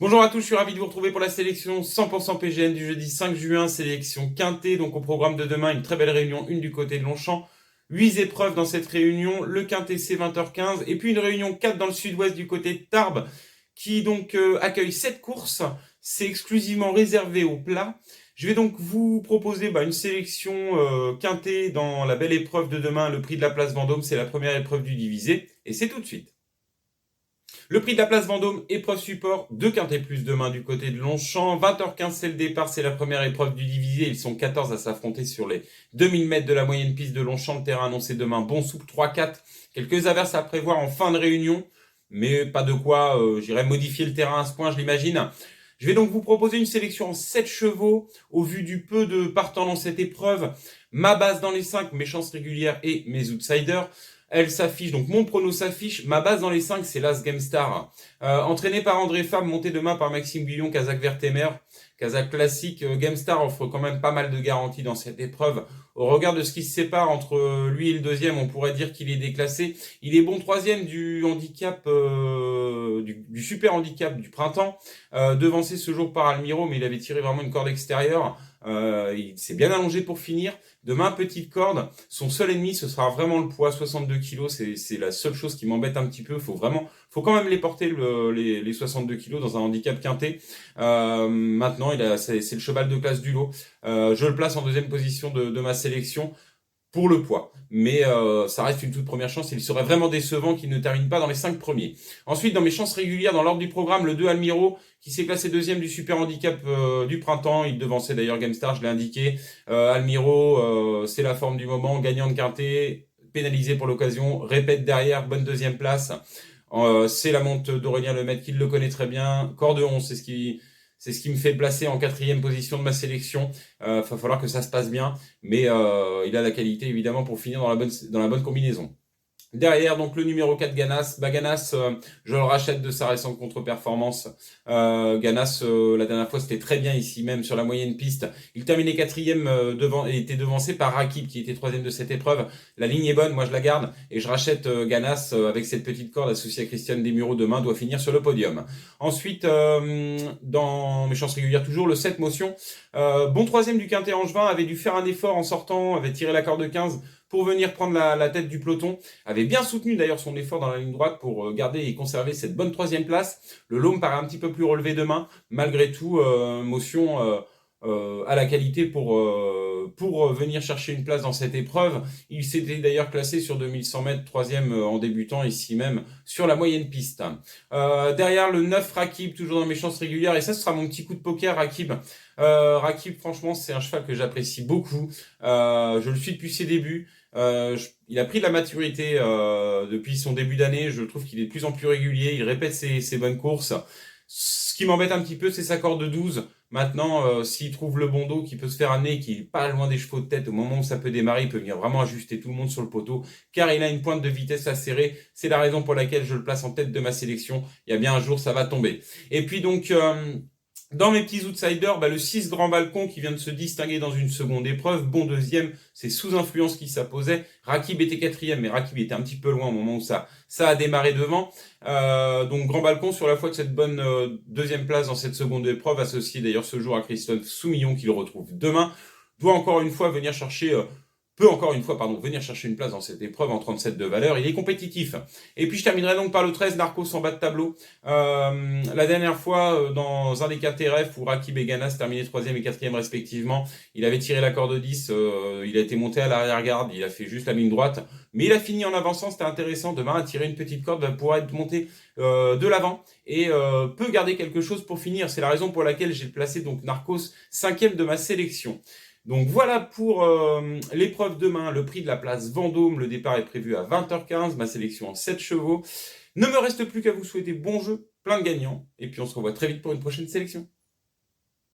Bonjour à tous, je suis ravi de vous retrouver pour la sélection 100% PGN du jeudi 5 juin, sélection quintée. Donc au programme de demain, une très belle réunion, une du côté de Longchamp. 8 épreuves dans cette réunion, le quintet c'est 20h15 et puis une réunion 4 dans le sud-ouest du côté de Tarbes qui donc accueille 7 courses. C'est exclusivement réservé au plat. Je vais donc vous proposer une sélection quintée dans la belle épreuve de demain, le prix de la place Vendôme, c'est la première épreuve du divisé et c'est tout de suite. Le prix de la place Vendôme, épreuve support, 2 quintés plus demain du côté de Longchamp. 20h15 c'est le départ, c'est la première épreuve du divisé. Ils sont 14 à s'affronter sur les 2000 mètres de la moyenne piste de Longchamp. Le terrain annoncé demain, bon souple 3-4. Quelques averses à prévoir en fin de réunion, mais pas de quoi, j'irai modifier le terrain à ce point, je l'imagine. Je vais donc vous proposer une sélection en 7 chevaux au vu du peu de partants dans cette épreuve. Ma base dans les 5, mes chances régulières et mes outsiders. Elle s'affiche, donc mon prono s'affiche. Ma base dans les 5, c'est l'As Gamestar. Entraîné par André Fabre, monté demain par Maxime Guillon, Kazakh Vertemer. Kazakh classique, Gamestar offre quand même pas mal de garanties dans cette épreuve. Au regard de ce qui se sépare entre lui et le deuxième, on pourrait dire qu'il est déclassé. Il est bon troisième du handicap, du super handicap du printemps. Devancé ce jour par Almiro, mais il avait tiré vraiment une corde extérieure. Il s'est bien allongé pour finir. Demain, petite corde. Son seul ennemi, ce sera vraiment le poids, 62 kg. C'est la seule chose qui m'embête un petit peu. Faut quand même les porter les 62 kg dans un handicap quinté. Maintenant, c'est le cheval de classe du lot. Je le place en deuxième position de ma sélection pour le poids. Mais ça reste une toute première chance. Il serait vraiment décevant qu'il ne termine pas dans les 5 premiers. Ensuite, dans mes chances régulières, dans l'ordre du programme, le 2 Almiro, qui s'est classé deuxième du super handicap du printemps. Il devançait d'ailleurs Gamestar, je l'ai indiqué. Almiro, c'est la forme du moment, gagnant de quintet, pénalisé pour l'occasion, répète derrière, bonne deuxième place. C'est la monte d'Aurélien Lemaitre, qui le connaît très bien. Corde 11, c'est ce qui me fait placer en 4e position de ma sélection. Va falloir que ça se passe bien, mais il a la qualité évidemment pour finir dans la bonne combinaison. Derrière, donc le numéro 4, Ganas. Ganas, je le rachète de sa récente contre-performance. Ganas, la dernière fois, c'était très bien ici, même sur la moyenne piste. Il terminait 4e et était devancé par Rakib, qui était 3e de cette épreuve. La ligne est bonne, moi je la garde. Et je rachète Ganas avec cette petite corde associée à Christiane Desmureaux demain, doit finir sur le podium. Ensuite, dans mes chances régulières, toujours le 7 Motion. Bon 3e du Quintet Angevin, avait dû faire un effort en sortant, avait tiré la corde de 15 pour venir prendre la tête du peloton, avait bien soutenu d'ailleurs son effort dans la ligne droite pour garder et conserver cette bonne 3e place. Le lot me paraît un petit peu plus relevé demain, malgré tout, Motion a la qualité pour venir chercher une place dans cette épreuve. Il s'était d'ailleurs classé sur 2100 mètres, 3e en débutant ici même sur la moyenne piste. Derrière le 9 Rakib, toujours dans mes chances régulières, et ça ce sera mon petit coup de poker Rakib. Rakib, franchement, c'est un cheval que j'apprécie beaucoup. Je le suis depuis ses débuts. Il a pris de la maturité depuis son début d'année. Je trouve qu'il est de plus en plus régulier. Il répète ses bonnes courses. Ce qui m'embête un petit peu, c'est sa corde de 12. Maintenant, s'il trouve le bon dos qui peut se faire amener, qui est pas loin des chevaux de tête, au moment où ça peut démarrer, il peut venir vraiment ajuster tout le monde sur le poteau, car il a une pointe de vitesse acérée. C'est la raison pour laquelle je le place en tête de ma sélection. Il y a bien un jour, ça va tomber. Et puis donc... dans mes petits outsiders, le 6 Grand Balcon qui vient de se distinguer dans une seconde épreuve. Bon deuxième, c'est sous influence qui s'apposait. Rakib était 4e, mais Rakib était un petit peu loin au moment où ça a démarré devant. Donc Grand Balcon sur la foi de cette bonne deuxième place dans cette seconde épreuve, associé d'ailleurs ce jour à Christophe Soumillon qui le retrouve demain, doit encore une fois venir chercher... peut encore une fois venir chercher une place dans cette épreuve en 37 de valeur. Il est compétitif. Et puis je terminerai donc par le 13 Narcos en bas de tableau. La dernière fois, dans un des KTRF où Rakib et Ganas terminaient 3e et 4e respectivement, il avait tiré la corde 10, il a été monté à l'arrière-garde, il a fait juste la ligne droite, mais il a fini en avançant, c'était intéressant. Demain, à tirer une petite corde, va pouvoir être monté de l'avant et peut garder quelque chose pour finir. C'est la raison pour laquelle j'ai placé donc Narcos 5e de ma sélection. Donc voilà pour l'épreuve demain, le prix de la place Vendôme. Le départ est prévu à 20h15, ma sélection en 7 chevaux. Ne me reste plus qu'à vous souhaiter bon jeu, plein de gagnants, et puis on se revoit très vite pour une prochaine sélection.